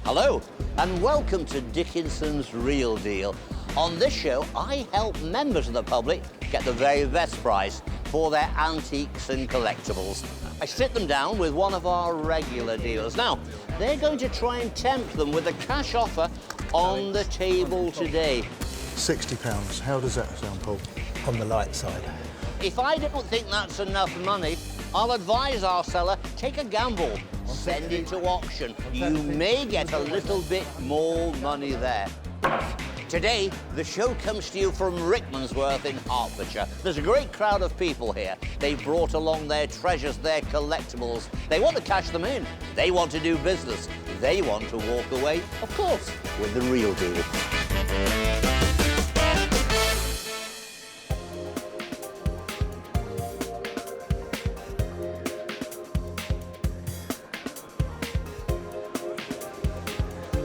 Hello, and welcome to Dickinson's Real Deal. On this show, I help members of the public get the very best price for their antiques and collectibles. I sit them down with one of our regular dealers. Now, they're going to try and tempt them with a cash offer on the table today. £60. How does that sound, Paul? On the light side. If I don't think that's enough money, I'll advise our seller, take a gamble. Send it to auction. You may get a little bit more money there. Today, the show comes to you from Rickmansworth in Hertfordshire. There's a great crowd of people here. They've brought along their treasures, their collectibles. They want to cash them in. They want to do business. They want to walk away, of course, with the real deal.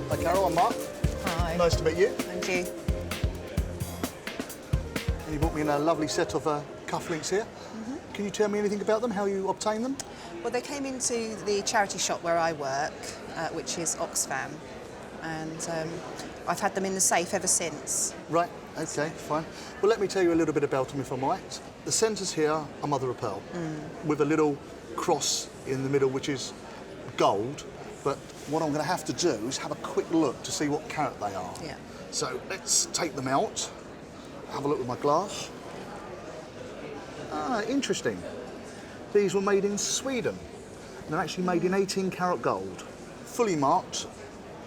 Hi, Carol, I'm Mark. Hi. Nice to meet you. And you. And you brought me in a lovely set of cufflinks here. Can you tell me anything about them, how you obtain them? Well, they came into the charity shop where I work, which is Oxfam, and I've had them in the safe ever since. Right, okay, fine. Well, let me tell you a little bit about them if I might. The centres here are mother of pearl, with a little cross in the middle, which is gold. But what I'm going to have to do is have a quick look to see what carat they are. Yeah. So let's take them out, have a look with my glass. Ah, interesting. These were made in Sweden. They're actually made in 18 karat gold. Fully marked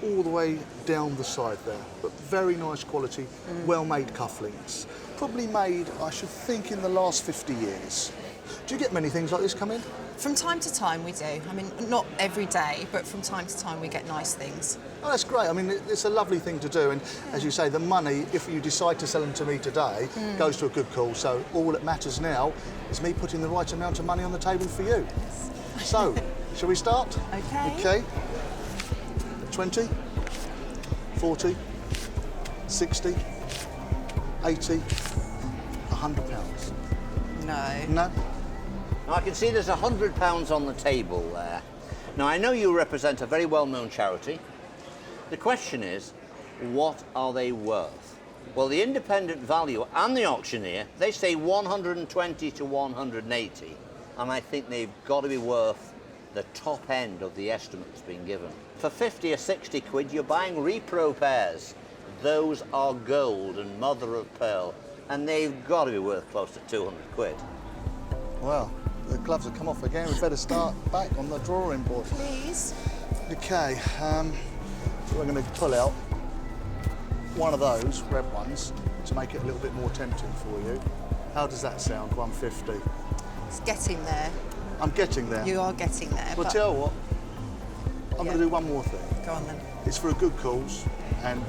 all the way down the side there. But very nice quality, well-made cufflinks. Probably made, I should think, in the last 50 years. Do you get many things like this come in? From time to time we do. I mean, not every day, but from time to time we get nice things. Oh, that's great. I mean, it's a lovely thing to do. And as you say, the money, if you decide to sell them to me today, goes to a good cause. So all that matters now is me putting the right amount of money on the table for you. So, shall we start? Okay. Okay. 20, 40, 60, 80, £100. No. No? Now, I can see there's £100 on the table there. Now, I know you represent a very well-known charity. The question is, what are they worth? Well, the independent value and the auctioneer, they say 120 to 180, and I think they've got to be worth the top end of the estimate that's been given. For 50 or 60 quid, you're buying repro pairs. Those are gold and mother of pearl, and they've got to be worth close to 200 quid. Well, the gloves have come off again. We better start back on the drawing board. Please. Okay, so we're going to pull out one of those red ones to make it a little bit more tempting for you. How does that sound, 150? It's getting there. I'm getting there. You are getting there. Well, but... tell you what, I'm going to do one more thing. Go on then. It's for a good cause, and,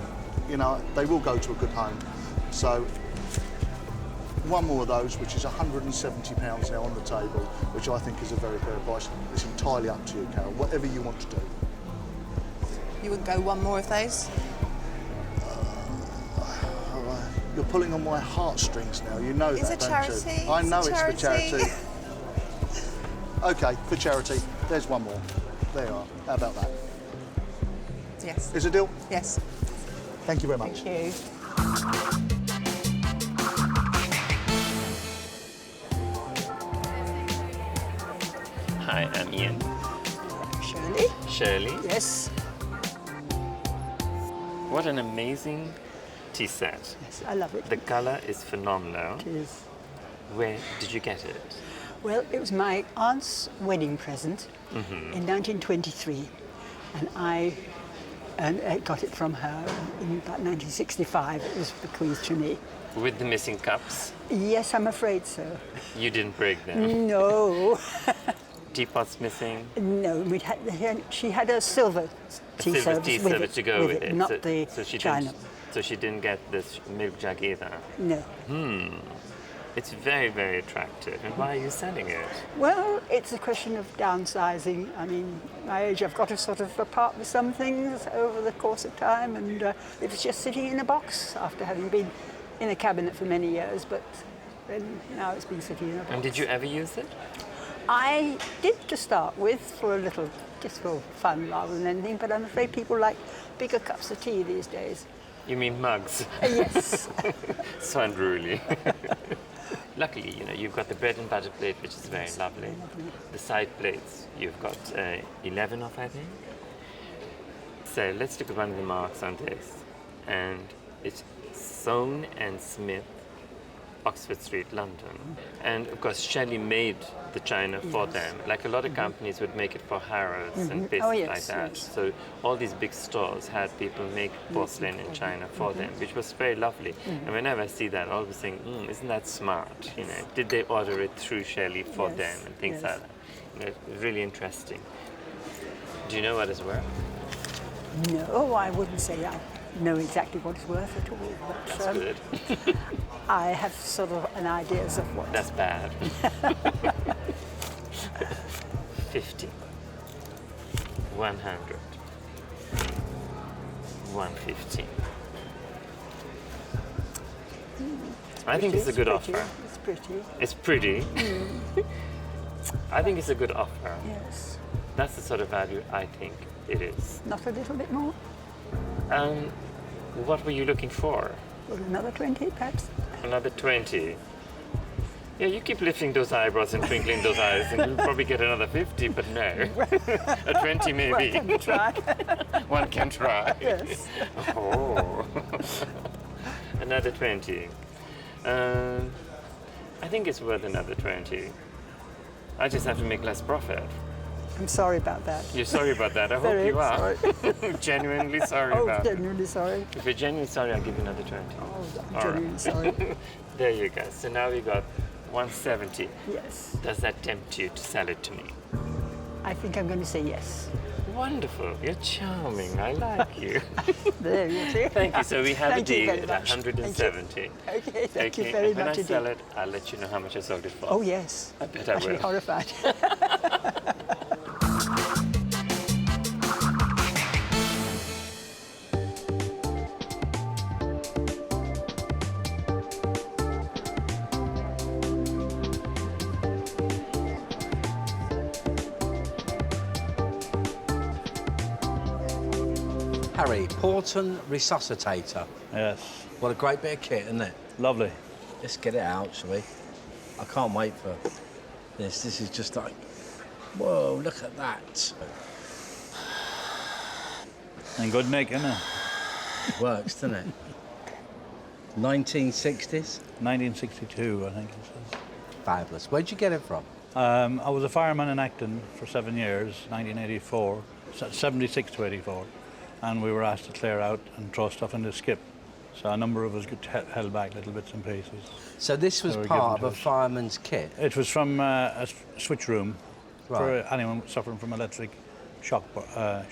you know, they will go to a good home. So, one more of those, which is £170 now on the table, which I think is a very fair price. It's entirely up to you, Carol, whatever you want to do. You wouldn't go one more of those? You're pulling on my heartstrings now, you know It's that, a don't you? charity. I know It's a it's for charity. charity. OK, for charity, there's one more. There you are. How about that? Yes. Is it a deal? Yes. Thank you very much. Thank you. Hi, I'm Ian. Shelley? Shirley. Yes. What an amazing tea set. Yes, I love it. The colour is phenomenal. It is. Where did you get it? Well, it was my aunt's wedding present in 1923, and I got it from her in about 1965. It was bequeathed to me. With the missing cups? Yes, I'm afraid so. You didn't break them? No. Teapots missing? No, she had a silver tea Silver service tea with service to go with it. not the china. So she didn't get this milk jug either? No. It's very, very attractive. And why are you selling it? Well, it's a question of downsizing. I mean, my age, I've got to sort of part with some things over the course of time, and it was just sitting in a box after having been in a cabinet for many years, but then now it's been sitting in a box. And did you ever use it? I did to start with for a little, just for fun rather than anything, but I'm afraid people like bigger cups of tea these days. You mean mugs? Yes. So unruly. Luckily, you know, you've got the bread and butter plate, which is very lovely. The side plates, you've got 11 of, I think. So let's look at one of the marks on this. And it's Soane and Smith, Oxford Street, London. And of course, Shelley made the china for them. Like a lot of companies would make it for Harrods and bits like that. Yes. So all these big stores had people make porcelain and china for them, which was very lovely. And whenever I see that, I always think, isn't that smart? You know, did they order it through Shelley for them and things like that? You know, it's really interesting. Do you know what it's worth? No, I wouldn't say I know exactly what it's worth at all. But, That's good. I have sort of an idea of what. That's bad. 50, 100, 150. I think it's a good offer. It's pretty. It's pretty. I think it's a good offer. Yes. That's the sort of value I think it is. Not a little bit more? What were you looking for? Well, another 20, perhaps? Another 20. Yeah, you keep lifting those eyebrows and twinkling those eyes, and you'll probably get another 50, but no. A 20 maybe. Well, can we try? One can try. Yes. Oh. Another 20. I think it's worth another 20. I just have to make less profit. I'm sorry about that. You're sorry about that. I hope Very you are. sorry. Genuinely sorry Oh, about it. genuinely sorry. If you're genuinely sorry, I'll give you another 20. Oh, I'm All genuinely sorry. There you go. So now we got 170. Yes. Does that tempt you to sell it to me? I think I'm going to say yes. Wonderful. You're charming. I like you. There you see. Thank you. So we have Thank a you deal very at much. 170. Okay, thank you Okay, very and when much I indeed. sell it, I'll let you know how much I sold it for. Oh, yes. I bet I I'll be will. horrified. Harry, Porton resuscitator. Yes, What a great bit of kit, isn't it? lovely. Let's get it out, shall we? I can't wait for this. This is just like, whoa, look at that. And good nick, isn't it? Works, doesn't it? 1960s? 1962, I think it says. Fabulous. Where'd you get it from? I was a fireman in Acton for 7 years, 1984, 76 to 84, and we were asked to clear out and throw stuff in the skip. So a number of us got held back little bits and pieces. So this was They were part given of a to us. fireman's kit? It was from a switch room for Right. anyone suffering from electric shock burdens.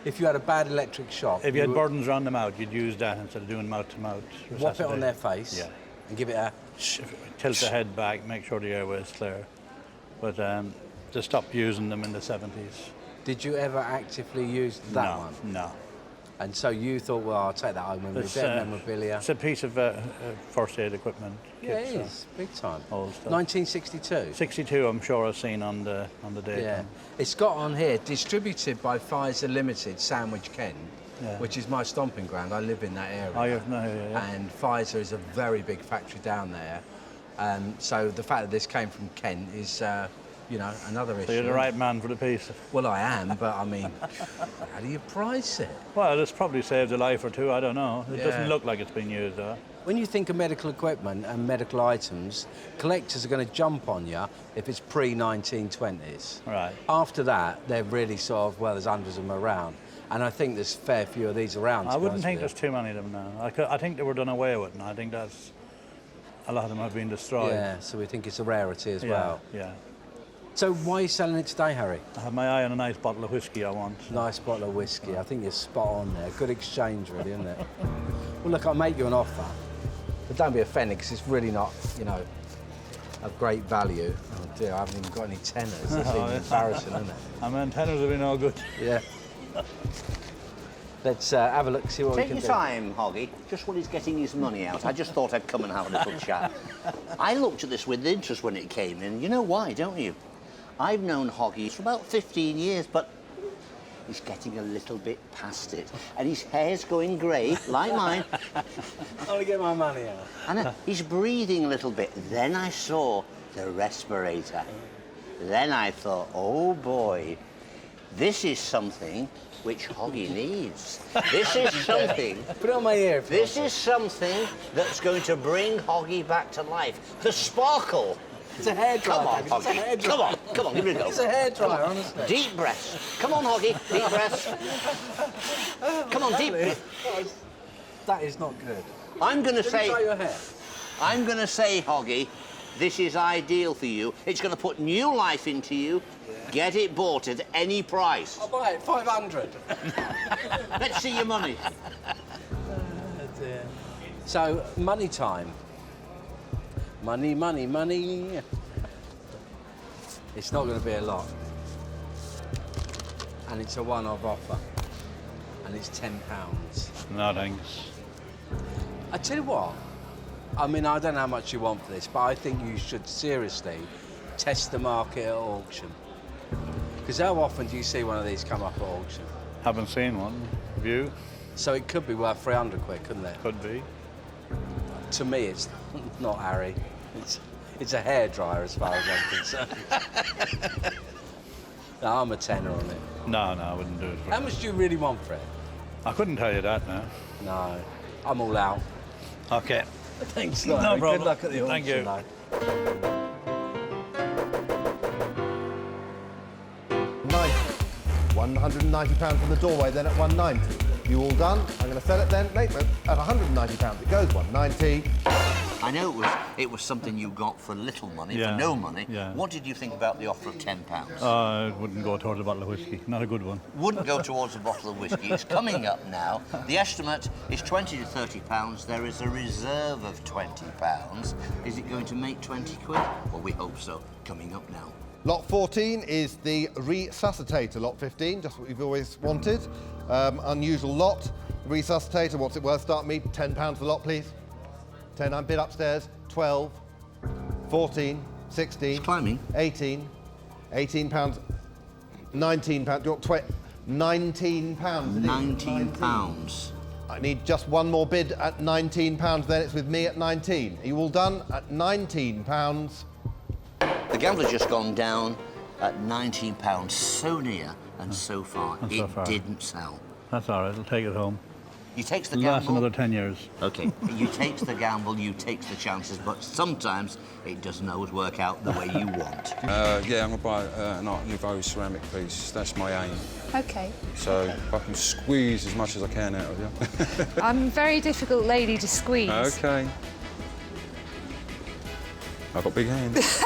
If you had a bad electric shock, If you had would burdens around the mouth, you'd use that instead of doing mouth-to-mouth. whop it on resuscitation. their face Yeah. and give it a... Tilt the head back, make sure the airway is clear. But they stopped using them in the 70s. Did you ever actively use that no, one? No. And so you thought, well, I'll take that home with me, It's, bit of memorabilia. It's a piece of first aid equipment. Yeah, kit, it so is. Big time. old stuff. 1962? 62, I'm sure I've seen on the date. Yeah. It's got on here, distributed by Pfizer Limited, Sandwich, Kent, Yeah. which is my stomping ground. I live in that area. Oh, you've no, yeah. And Pfizer is a very big factory down there. So the fact that this came from Kent is, another issue. So you're the right man for the piece. Well, I am, but I mean, how do you price it? Well, it's probably saved a life or two, I don't know. It Yeah. doesn't look like it's been used, though. When you think of medical equipment and medical items, collectors are going to jump on you if it's pre-1920s. Right. After that, they're really sort of, well, there's hundreds of them around. And I think there's a fair few of these around. to I be wouldn't honest think with there's too many of them now. I think they were done away with, and I think that's... A lot of them have been you. destroyed. Yeah, so we think it's a rarity as Yeah, well. yeah. So why are you selling it today, Harry? I have my eye on a nice bottle of whiskey I want. Nice bottle of whiskey. I think you're spot on there. Good exchange, really, isn't it? Well, look, I'll make you an offer. But don't be offended, because it's really not, of great value. Oh dear, I haven't even got any tenors. That's even embarrassing, isn't it? My antennas have been all good. Yeah. Let's have a look, see what we Take can your do. time, Hoggy. Just when he's getting his money out, I just thought I'd come and have a little chat. I looked at this with interest when it came in. You know why, don't you? I've known Hoggy for about 15 years, but he's getting a little bit past it. And his hair's going grey, like mine. I want to get my money out. And he's breathing a little bit. Then I saw the respirator. Then I thought, oh boy, this is something which Hoggy needs. This is something... Put it on my ear. This is something that's going to bring Hoggy back to life. The sparkle. It's a hairdryer. Come on, It's a Hoggy. hairdryer. Come on, give it a go. It's a hairdryer, honestly. Deep breaths. Come on, Hoggy. Deep breaths. Come on, deep breaths. That is not good. I'm going to Did you say... try your hair? I'm going to say, Hoggy, this is ideal for you. It's going to put new life into you. Yeah. Get it bought at any price. I'll buy it, 500. Let's see your money. Dear. So, money time. Money, money, money. It's not going to be a lot. And it's a one-off offer. And it's £10. No thanks. I tell you what, I mean, I don't know how much you want for this, but I think you should seriously test the market at auction. Because how often do you see one of these come up at auction? Haven't seen one. Have you? So it could be worth 300 quid, couldn't it? Could be. To me, it's not Harry. It's a hairdryer as far as I'm concerned. No, I'm a tenner on it. No, I wouldn't do it for How much do you really want for it? I couldn't tell you that now. No, I'm all out. Okay. Thanks, No Larry. problem. Good luck at the auction. Thank you. though. £190 from the doorway, then at 190. You all done? I'm going to sell it then. At £190. It goes 190. I know it was something you got for little money, Yeah, for no money. yeah. What did you think about the offer of £10? It wouldn't go towards a bottle of whiskey. Not a good one. Wouldn't go towards a bottle of whiskey. It's coming up now. The estimate is £20 to £30. There is a reserve of £20. Is it going to make 20 quid? Well, we hope so. Coming up now. Lot 14 is the resuscitator. Lot 15, just what we've always wanted. Unusual lot. Resuscitator, what's it worth? Start me, £10 a lot, please. 10, I'm bid upstairs. 12, 14, 16, It's climbing. 18, £18, £19. Do you want £19? £19. I need just one more bid at £19, then it's with me at 19. Are you all done? At £19. The gambler's just gone down at £19. So near and so far. And It so far. didn't sell. That's all right. I'll take it home. You takes the It'll last gamble. another 10 years. Okay, you takes the gamble, you takes the chances, but sometimes it doesn't always work out the way you want. Yeah, I'm going to buy an Art Nouveau ceramic piece. That's my aim. Okay. So if I can squeeze as much as I can out of you. I'm a very difficult lady to squeeze. Okay. I've got big hands.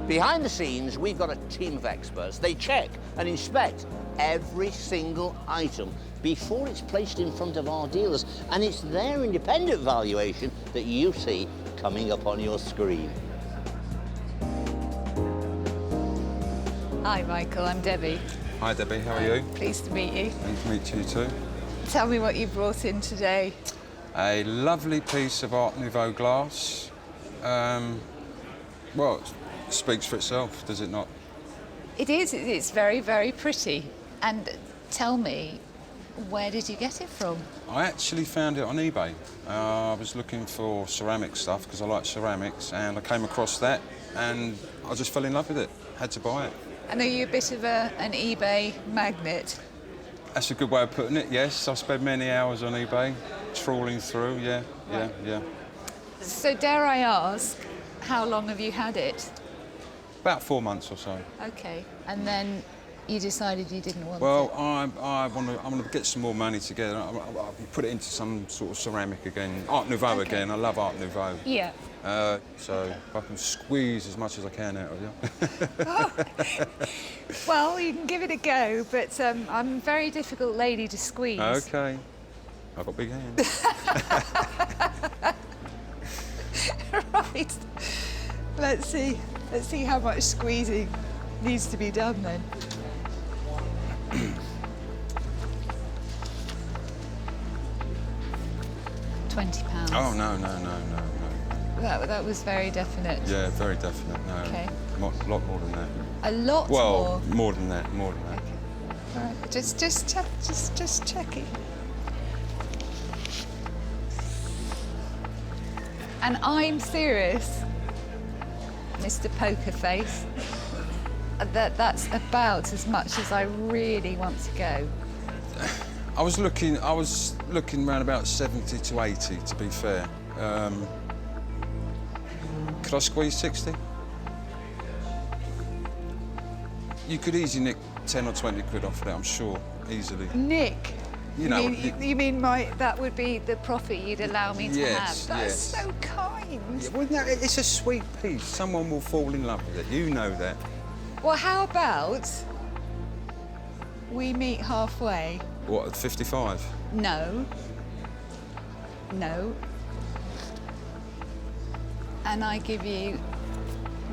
Behind the scenes, we've got a team of experts. They check and inspect every single item before it's placed in front of our dealers, and it's their independent valuation that you see coming up on your screen. Hi, Michael. I'm Debbie. Hi Debbie, how are you? Pleased to meet you. Nice to meet you too. Tell me what you brought in today. A lovely piece of Art Nouveau glass. Well, it speaks for itself, does it not? It is. It's very, very pretty. And tell me, where did you get it from? I actually found it on eBay. I was looking for ceramic stuff because I like ceramics, and I came across that and I just fell in love with it. Had to buy it. And are you a bit of an eBay magnet? That's a good way of putting it, yes. I've spent many hours on eBay, trawling through, yeah. So dare I ask, how long have you had it? About 4 months or so. Okay. And then you decided you didn't want Well, it? I want to get some more money together. I'll put it into some sort of ceramic again. Art Nouveau Okay. again. I love Art Nouveau. Yeah. So if I can squeeze as much as I can out of you. Well, you can give it a go, but I'm a very difficult lady to squeeze. Okay. I've got big hands. Right. Let's see how much squeezing needs to be done then. £20. Oh, no. That was very definite. Yeah, very definite, no. Okay. A lot more than that. A lot Well, more. more than that. All right, just checking. And I'm serious, Mr. Poker Face. That's about as much as I really want to go. I was looking around about 70 to 80, to be fair. Could I squeeze 60? You could easily nick 10 or 20 quid off of it, I'm sure, easily. Nick, You know, you mean that would be the profit you'd allow me to Yes, have? That's yes. so kind. Yeah, well, no, it's a sweet piece. Someone will fall in love with it. You know that. Well, how about we meet halfway? What, at 55? No. And I give you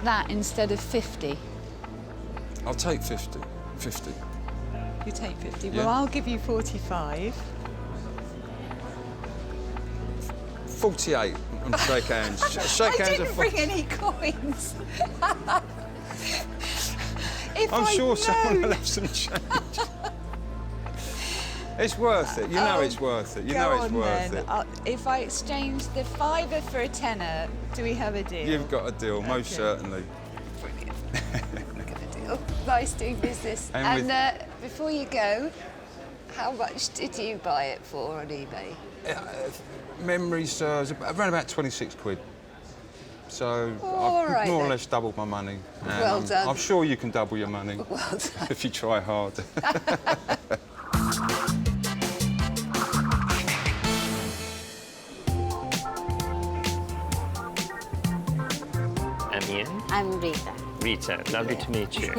that instead of 50. I'll take 50. 50. You take 50. Yeah. Well, I'll give you 45. 48 and shake hands. Shake hands. I didn't bring any coins. I'm sure someone will have some change. It's worth it. You know it's worth it. You know it's worth it. If I exchange the £5 for a tenner, do we have a deal? You've got a deal, most certainly. Nice doing business. And before you go, how much did you buy it for on eBay? Memory serves around about 26 quid. So All I've right, more or then. less doubled my money. And Well done. I'm sure you can double your money Well done. if you try hard. I'm Ian. I'm Rita. Rita, lovely to meet you.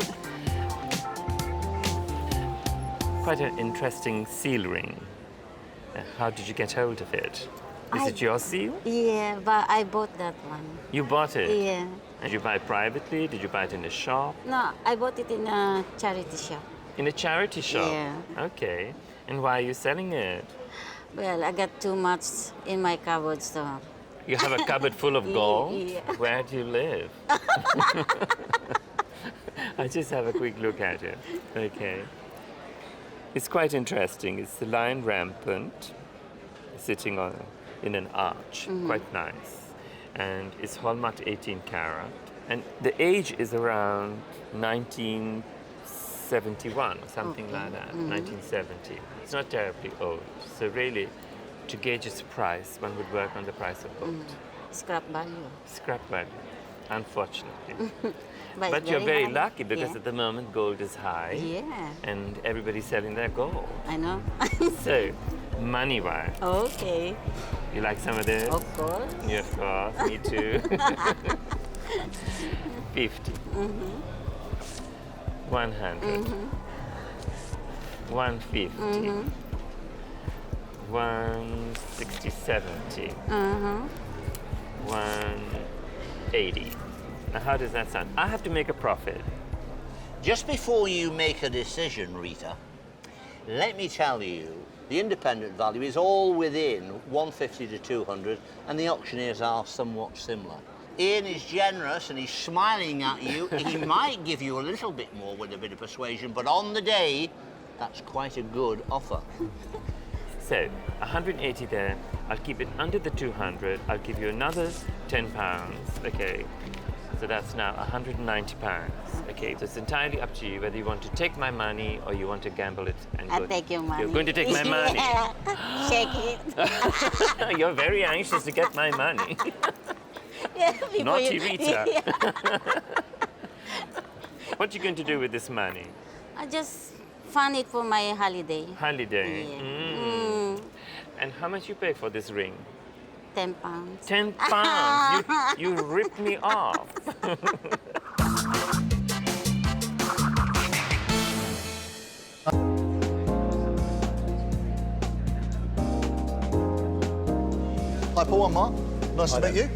Quite an interesting seal ring. How did you get hold of it? Is it your seal? Yeah, but I bought that one. You bought it? Yeah. Did you buy it privately? Did you buy it in a shop? No, I bought it in a charity shop. In a charity shop? Yeah. Okay. And why are you selling it? Well, I got too much in my cupboard, so... You have a cupboard full of gold? Yeah. Where do you live? I just have a quick look at it. Okay. It's quite interesting. It's the lion rampant sitting in an arch, quite nice. And it's hallmarked 18 karat. And the age is around 1971 or something like that, 1970. It's not terribly old. So really, to gauge its price, one would work on the price of gold. Scrap value. Scrap value, unfortunately. But, But it's you're very high. lucky because Yeah. at the moment gold is high Yeah, and everybody's selling their gold. I know. So, money-wise, Okay, you like some of this? of course. Yeah, of course, me too. 50. 100. 150. 160, 70. 180. Now, how does that sound? I have to make a profit. Just before you make a decision, Rita, let me tell you, the independent value is all within 150 to 200, and the auctioneers are somewhat similar. Ian is generous and he's smiling at you. He might give you a little bit more with a bit of persuasion, but on the day, that's quite a good offer. So, 180 there. I'll keep it under the 200. I'll give you another £10. Okay. So that's now £190. Okay, so it's entirely up to you whether you want to take my money or you want to gamble it and I'll go. take your money. You're going to take my money. Yeah. Shake it. You're very anxious to get my money. Yeah, before Naughty you- Rita. Yeah. What are you going to do with this money? I just fund it for my holiday. Holiday. Yeah. And how much you pay for this ring? £10. £10. You ripped me off. Hi, Paul and Mark. Nice to meet you.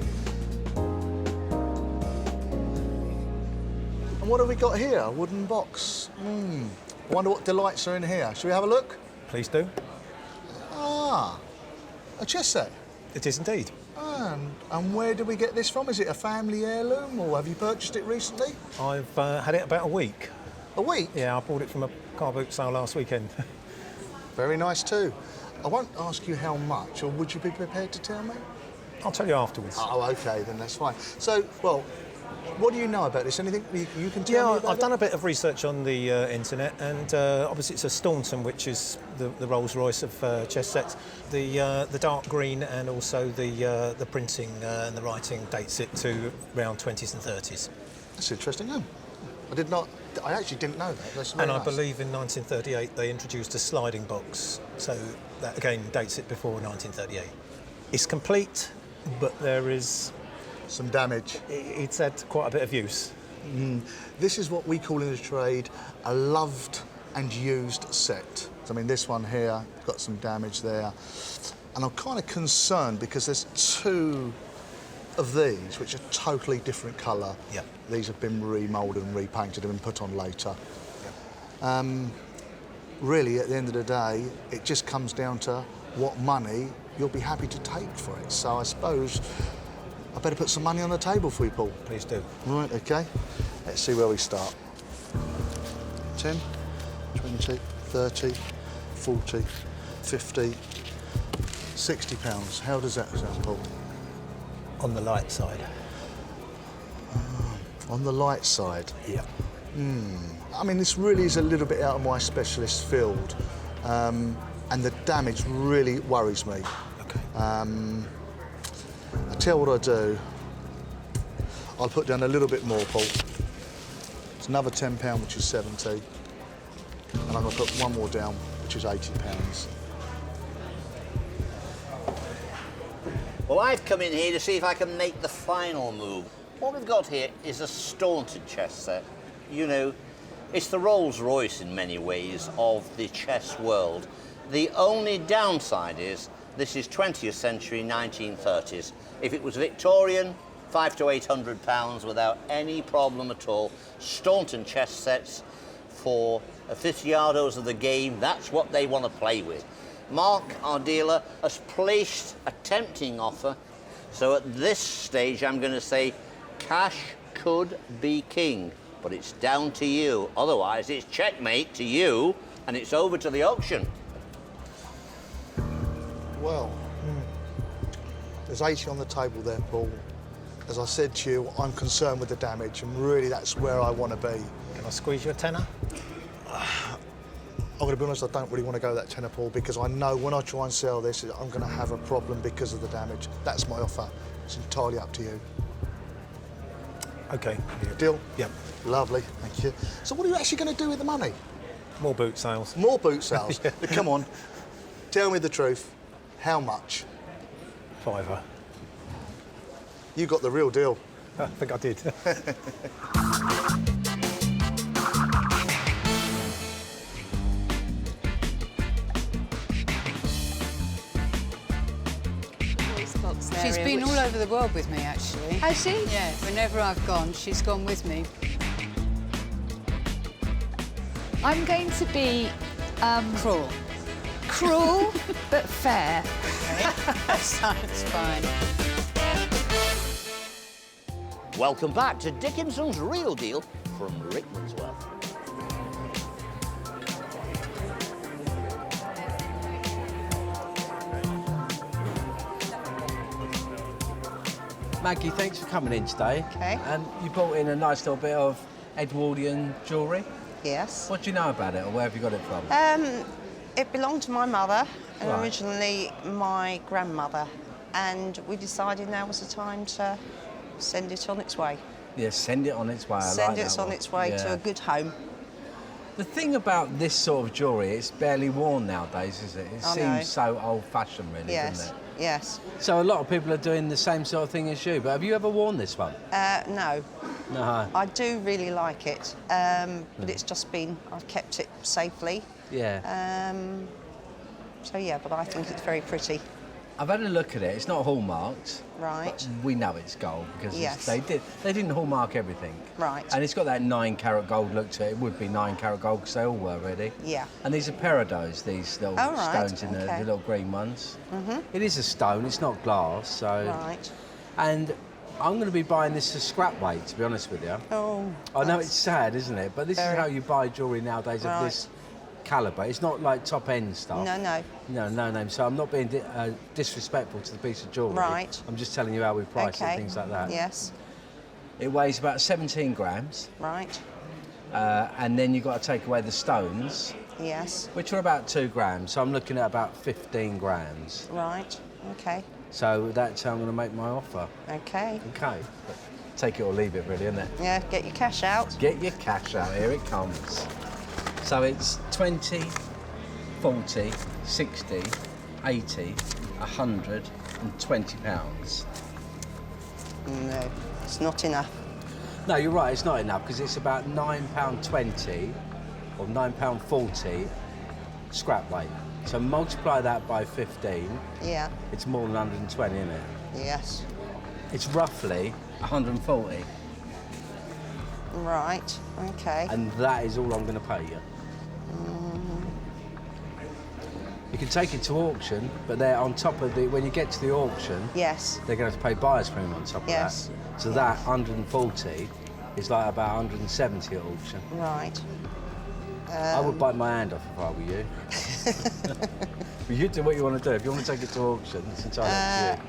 And what have we got here? A wooden box. I wonder what delights are in here. Shall we have a look? Please do. Ah, a chess set. It is indeed. And where did we get this from? Is it a family heirloom, or have you purchased it recently? I've had it about a week. A week? Yeah, I bought it from a car boot sale last weekend. Very nice too. I won't ask you how much, or would you be prepared to tell me? I'll tell you afterwards. Oh, okay, then that's fine. So, well, what do you know about this? Anything you can tell me about I've done a bit of research on the internet, and obviously it's a Staunton, which is the Rolls-Royce of chess sets. The dark green and also the printing and the writing dates it to around 20s and 30s. That's interesting. I actually didn't know that. That's very And I nice. believe in 1938 they introduced a sliding box, so that again dates it before 1938. It's complete, but there is some damage. It's had quite a bit of use. This is what we call in the trade a loved and used set. I mean, this one here got some damage there, and I'm kind of concerned because there's two of these which are totally different colour. Yeah. These have been remoulded and repainted and been put on later. Really, at the end of the day, it just comes down to what money you'll be happy to take for it. So I suppose I better put some money on the table for you, Paul. Please do. Right, okay. Let's see where we start. 10, 20, 30, 40, 50, 60 pounds. How does that sound, Paul? On the light side. On the light side? Yeah. I mean, this really is a little bit out of my specialist field, and the damage really worries me. Okay. I tell you what I do. I'll put down a little bit more, Paul. It's another £10, which is 70, and I'm going to put one more down, which is £80. Well, I've come in here to see if I can make the final move. What we've got here is a Staunton chess set. You know, it's the Rolls-Royce in many ways of the chess world. The only downside is this is 20th century, 1930s. If it was Victorian, £500 to £800 without any problem at all. Staunton chess sets for aficionados of the game, that's what they want to play with. Mark, our dealer, has placed a tempting offer. So at this stage, I'm going to say cash could be king, but it's down to you. Otherwise, it's checkmate to you, and it's over to the auction. Well, there's 80 on the table there, Paul. As I said to you, I'm concerned with the damage, and really that's where I want to be. Can I squeeze you a tenner? I'm going to be honest, I don't really want to go that tenner, Paul, because I know when I try and sell this, I'm going to have a problem because of the damage. That's my offer. It's entirely up to you. Okay. Deal? Yep. Lovely, thank you. So what are you actually going to do with the money? More boot sales. More boot sales? Yeah. Come on, tell me the truth. How much? £5. You got the real deal. I think I did. She's been all over the world with me, actually. Has she? Yeah, whenever I've gone, she's gone with me. I'm going to be Cruel. cruel but fair. That sounds fine. Welcome back to Dickinson's Real Deal from Rickmansworth. Maggie, thanks for coming in today. Okay. And you brought in a nice little bit of Edwardian jewellery. Yes. What do you know about it, or where have you got it from? It belonged to my mother and Right. originally my grandmother, and we decided now was the time to send it on its way. Yeah, send it on its way. I Send like it that on one. its way to Yeah. a good home. The thing about this sort of jewellery, it's barely worn nowadays, is it? It I know. seems so old-fashioned, really, Yes, doesn't it? yes. So a lot of people are doing the same sort of thing as you, but have you ever worn this one? No, No. I do really like it, but it's just been, I've kept it safely. Yeah. So yeah, but I think it's very pretty. I've had a look at it. It's not hallmarked. Right. But we know it's gold because Yes. they didn't hallmark everything. Right. And it's got that 9 carat gold look to it. It would be 9 carat gold because they all were really. Yeah. And these are peridots, these little Oh, right, stones in the okay. little green ones. Mhm. It is a stone. It's not glass. So. Right. And I'm going to be buying this as scrap weight, to be honest with you. Oh. I know it's sad, isn't it? But this is how you buy jewellery nowadays of this calibre. It's not like top-end stuff. No, no. No name. So I'm not being disrespectful to the piece of jewellery. Right. I'm just telling you how we price it, things like that. Yes. It weighs about 17 grams. Right. And then you've got to take away the stones, Yes. which are about 2 grams. So I'm looking at about 15 grams. Right. Okay. So that's how I'm going to make my offer. Okay. Okay. But take it or leave it, really, isn't it? Yeah, get your cash out. Get your cash out, here it comes. So it's 20, 40, 60, 80, 100 and 20 pounds. No, it's not enough. No, you're right, it's not enough because it's about £9.20 or £9.40 scrap weight. So multiply that by 15. Yeah. It's more than 120, isn't it? Yes. It's roughly 140. Right. Okay. And that is all I'm going to pay you. You can take it to auction, but they're on top of the... When you get to the auction... Yes. They're going to have to pay buyer's premium on top of Yes. that. So that 140 is like about 170 at auction. Right. I would bite my hand off if I were you. But you do what you want to do. If you want to take it to auction, it's entirely up to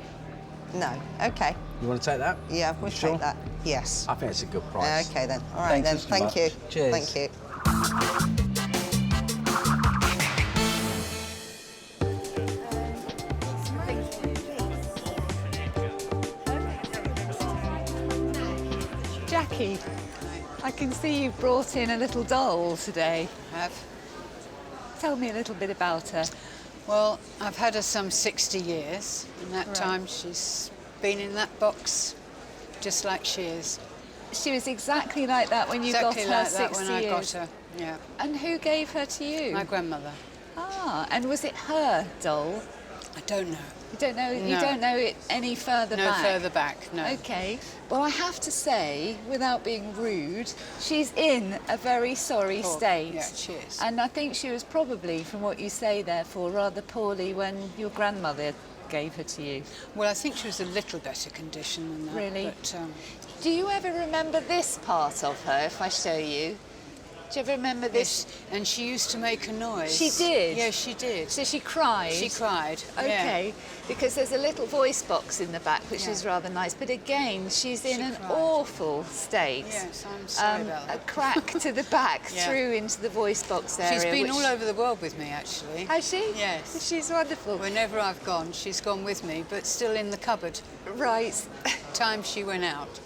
you. No. Okay. You want to take that? Yeah, we'll sure? take that. Yes. I think it's a good price. Okay then. All right then. so Thank much. you. Cheers. Thank you. Jackie, I can see you've brought in a little doll today. I have. Tell me a little bit about her. Well, I've had her some 60 years. In that Right. time, she's been in that box just like she is. She was exactly like that when you Exactly got her like that 60 when I got years. her. Yeah. And who gave her to you? My grandmother. Ah, and was it her doll? I don't know. You don't know. You No. don't know it any further No back. further back, no. Okay. Well, I have to say, without being rude, she's in a very sorry Poor- state. yeah, she is. And I think she was probably, from what you say, therefore, rather poorly when your grandmother gave her to you. Well, I think she was a little better condition than that. Really? But, Do you ever remember this part of her, if I show you? Do you ever remember this? yes, and she used to make a noise. She did? Yes, she did. So she cried? She cried. Okay, because there's a little voice box in the back, which Yeah. is rather nice. But again, she's in an cried. awful state. Yes, I'm sorry about A that. crack to the back Yeah. through into the voice box area. She's been which- all over the world with me, actually. Has she? Yes. She's wonderful. Whenever I've gone, she's gone with me, but still in the cupboard. Right. Time she went out.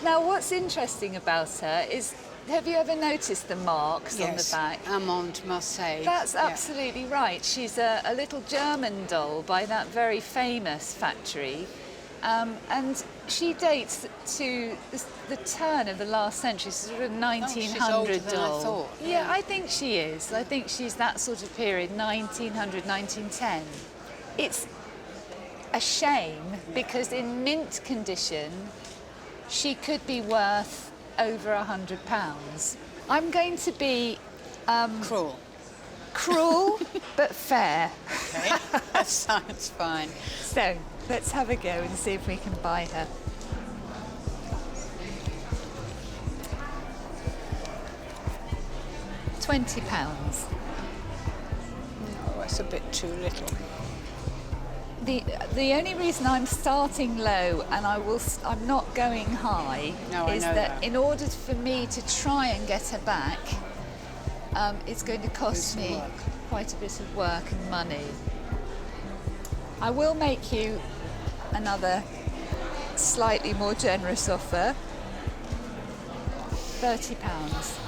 Now, what's interesting about her is, have you ever noticed the marks on the Yes, back? Amand Marseille. That's Yeah. absolutely right. She's a little German doll by that very famous factory. And she dates to the turn of the last century, sort of 1900 older than I doll. thought, Yeah, yeah. I think she is. I think she's that sort of period, 1900, 1910. It's a shame because in mint condition, she could be worth over £100. I'm going to be Cruel. cruel but fair. Okay, that sounds fine. So let's have a go and see if we can buy her. £20. Oh, that's a bit too little. The only reason I'm starting low and I'm not going high No, I is know that that. in order for me to try and get her back, it's going to cost some me work. quite a bit of work and money. I will make you another slightly more generous offer. £30.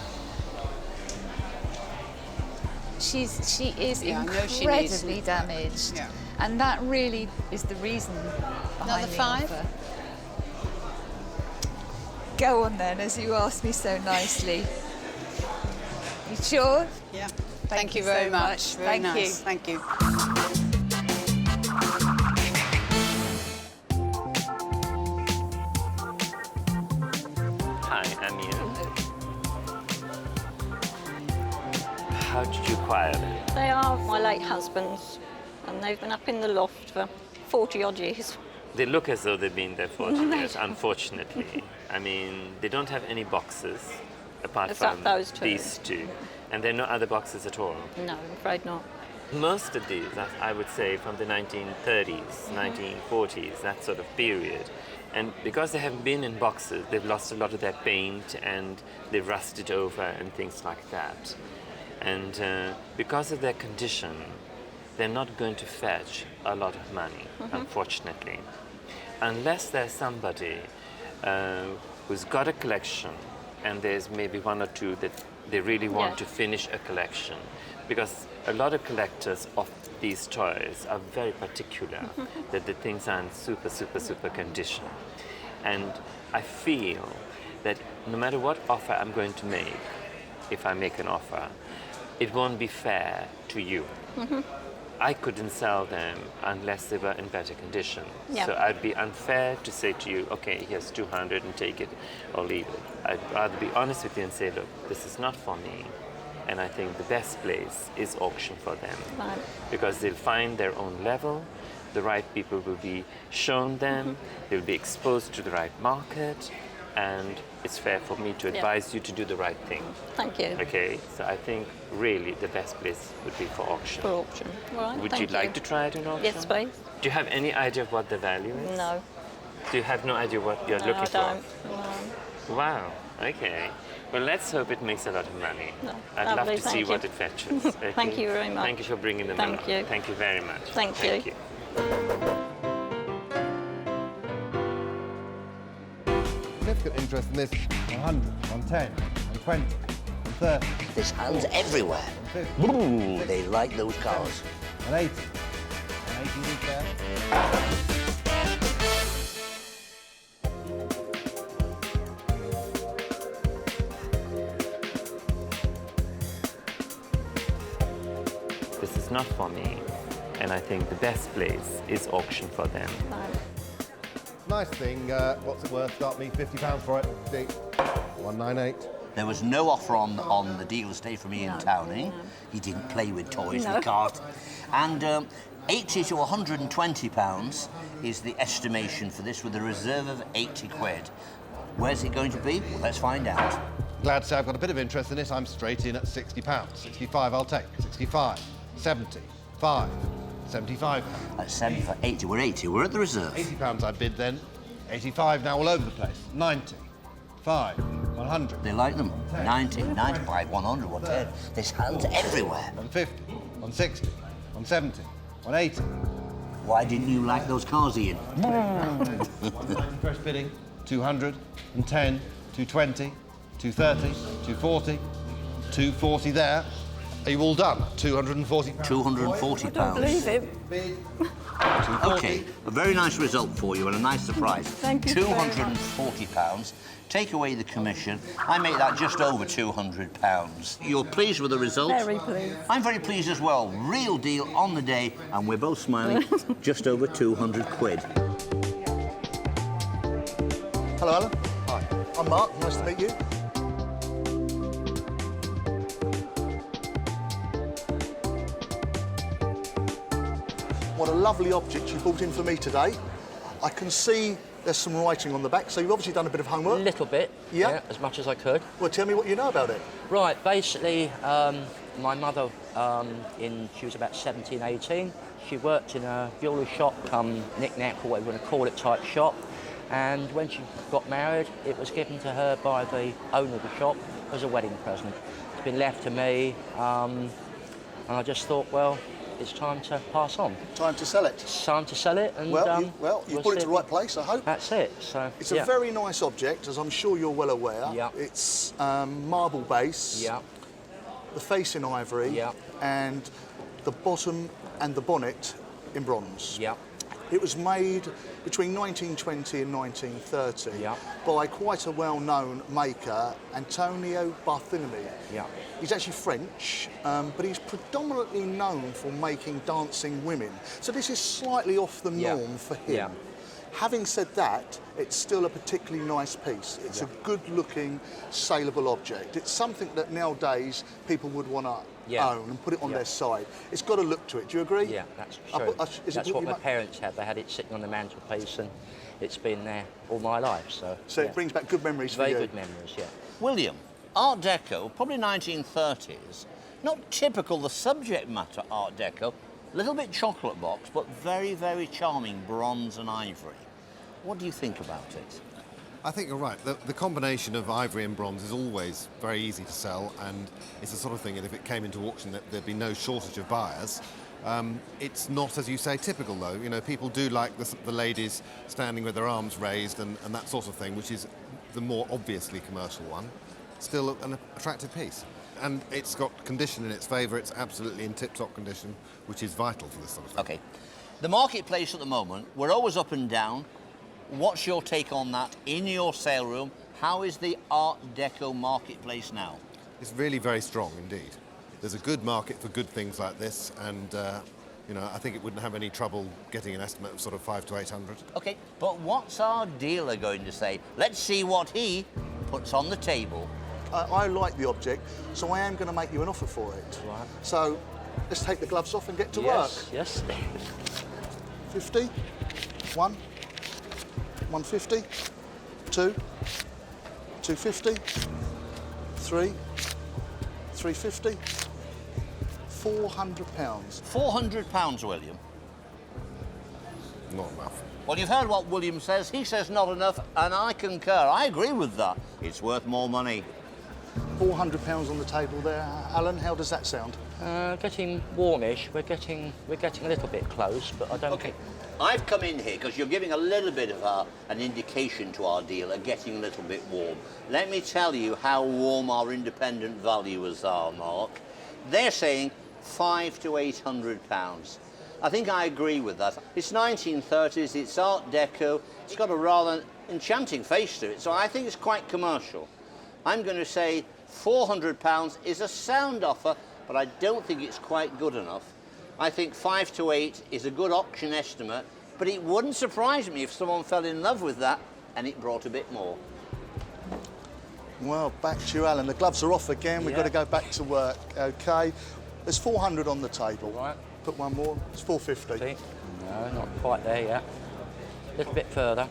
She is Yeah, I know she incredibly needs some work. damaged. Yeah. And that really is the reason behind Another the five? offer. Go on then, as you asked me so nicely. You sure? Yeah. Thank Thank you you very so much. much. Very Thank nice. you. Thank you. acquire them? They are my late husband's, and they've been up in the loft for 40 odd years. They look as though they've been there 40 years, unfortunately. I mean, they don't have any boxes apart Except from those two. these two. And there are no other boxes at all. No, I'm afraid not. Most of these, I would say, from the 1930s, 1940s, that sort of period. And because they haven't been in boxes, they've lost a lot of their paint and they've rusted over and things like that. And because of their condition, they're not going to fetch a lot of money, unfortunately. Unless there's somebody who's got a collection and there's maybe one or two that they really want to finish a collection. Because a lot of collectors of these toys are very particular that the things are in super, super, super condition. And I feel that no matter what offer I'm going to make, if I make an offer, it won't be fair to you. I couldn't sell them unless they were in better condition. Yeah. So I'd be unfair to say to you, okay, here's 200 and take it or leave it. I'd rather be honest with you and say, look, this is not for me. And I think the best place is auction for them. Right. Because they'll find their own level, the right people will be shown them, they'll be exposed to the right market, and it's fair for me to advise you to do the right thing. Thank you. Okay, so I think really the best place would be for auction. For auction. Right, Would thank you like to try it in auction? Yes, please. Do you have any idea of what the value is? No. Do you have no idea what you're looking I for? don't. No. Wow, okay. Well, let's hope it makes a lot of money. No. I'd love Lovely, to see thank what you. it fetches. Okay? Thank you very much. Thank you for bringing them Thank along. you. Thank you very much. Thank you. Significant interest in this 100, 110, 120, 130. There's hands everywhere. 150, Ooh, they like those cars. 180. 180 is there. This is not for me, and I think the best place is auction for them. Nice thing. What's it worth? Start me £50 for it. 198. There was no offer on the dealer's day from Ian Towney. He didn't play with toys, with cars. And 80 to 120 pounds is the estimation for this, with a reserve of 80 quid. Where's it going to be? Well, let's find out. Glad to say I've got a bit of interest in this. I'm straight in at £60. 65 I'll take. 65, 70, 5, 75. That's 70 for 80. We're 80. We're at the reserve. £80 I bid then. 85 now all over the place. 90, 5, 100. They like them. 90, 95, 100, 110. There's hands everywhere. 150, 160, 170, 180. Why didn't you like those cars, Ian? Fresh bidding. 200, 110, 220, 230, 240, 240 there. Are you all done? 240. 240 pounds. I don't believe him. Okay, a very nice result for you and a nice surprise. Thank you. 240 pounds. Take away the commission. I make that just over 200 pounds. You're pleased with the result? Very pleased. I'm very pleased as well. Real deal on the day, and we're both smiling. Just over 200 quid. Hello, Alan. Hi. I'm Mark. Nice to meet you. What a lovely object you brought in for me today. I can see there's some writing on the back, so you've obviously done a bit of homework. A little bit, Yeah. as much as I could. Well, tell me what you know about it. Right, basically, my mother, she was about 17, 18. She worked in a jewellery shop, knick-knack, or whatever you want to call it, type shop. And when she got married, it was given to her by the owner of the shop as a wedding present. It's been left to me, and I just thought, well, it's time to pass on. Time to sell it. It's time to sell it, and Well, you've we'll put it see to the right place, I hope. That's it. So It's yeah. a very nice object, as I'm sure you're well aware. Yeah. It's marble base, Yeah. the face in ivory, Yeah. and the bottom and the bonnet in bronze. Yeah. It was made between 1920 and 1930 Yeah. by quite a well-known maker, Antonio Barthelemy. Yeah. He's actually French, but he's predominantly known for making dancing women. So this is slightly off the Yeah. norm for him. Yeah. Having said that, it's still a particularly nice piece. It's a good-looking, saleable object. It's something that nowadays people would want to own and put it on their side. It's got a look to it. Do you agree? Yeah, that's true. That's what my parents had. They had it sitting on the mantelpiece, and it's been there all my life. So it brings back good memories for you. Very good memories, yeah. William, Art Deco, probably 1930s, not typical the subject matter Art Deco, a little bit chocolate box, but very, very charming bronze and ivory. What do you think about it? I think you're right. The combination of ivory and bronze is always very easy to sell, and it's the sort of thing that if it came into auction that there'd be no shortage of buyers. It's not, as you say, typical though. You know, people do like the ladies standing with their arms raised and that sort of thing, which is the more obviously commercial one. Still an attractive piece. And it's got condition in its favour. It's absolutely in tip-top condition, which is vital for this sort of thing. Okay. The marketplace at the moment, we're always up and down. What's your take on that in your sale room? How is the Art Deco marketplace now? It's really very strong indeed. There's a good market for good things like this, and you know, I think it wouldn't have any trouble getting an estimate of sort of 500 to 800. Okay, but what's our dealer going to say? Let's see what he puts on the table. I like the object, so I am going to make you an offer for it. Right. So let's take the gloves off and get to Yes, work. yes. 50, 1, 150, 2, 250, 3, 350, £400. £400, William. Not enough. Well, you've heard what William says. He says not enough, and I concur. I agree with that. It's worth more money. £400 on the table there. Alan, how does that sound? Getting warmish. We're getting a little bit close, but I don't. Okay. I've come in here because you're giving a little bit of an indication to our dealer, getting a little bit warm. Let me tell you how warm our independent valuers are, Mark. They're saying £500 to £800. I think I agree with that. It's 1930s, it's Art Deco, it's got a rather enchanting face to it, so I think it's quite commercial. I'm going to say £400 is a sound offer, but I don't think it's quite good enough. I think 5 to 8 is a good auction estimate, but it wouldn't surprise me if someone fell in love with that and it brought a bit more. Well, back to you, Alan. The gloves are off again. We've got to go back to work. Okay. There's 400 on the table. Right. Put one more. It's 450. No, not quite there yet. A little bit further.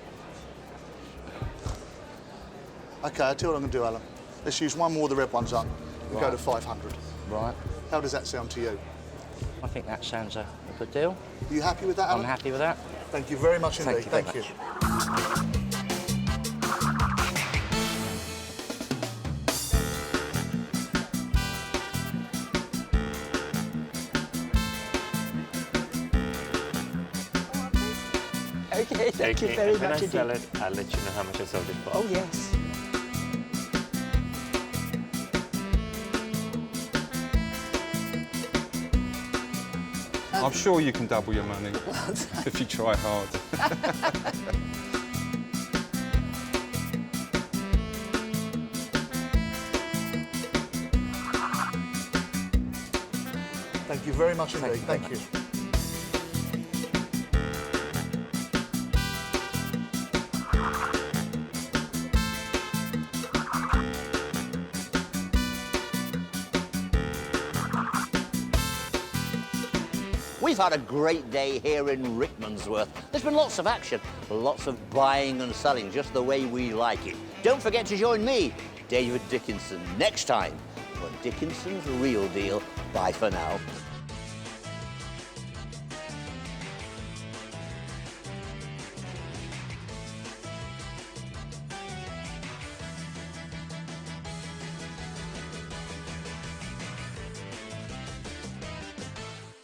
Okay, I'll tell you what I'm going to do, Alan. Let's use one more of the red ones up and go to 500. Right. How does that sound to you? I think that sounds a good deal. Are you happy with that, Alan? I'm happy with that. Thank you very much indeed. Thank you very much. Okay, thank you very when much I sell indeed. it, I'll let you know how much I sold it for. Oh, yes. I'm sure you can double your money if you try hard. Thank you very much indeed. Thank you. We've had a great day here in Rickmansworth. There's been lots of action, lots of buying and selling, just the way we like it. Don't forget to join me, David Dickinson, next time for Dickinson's Real Deal. Bye for now.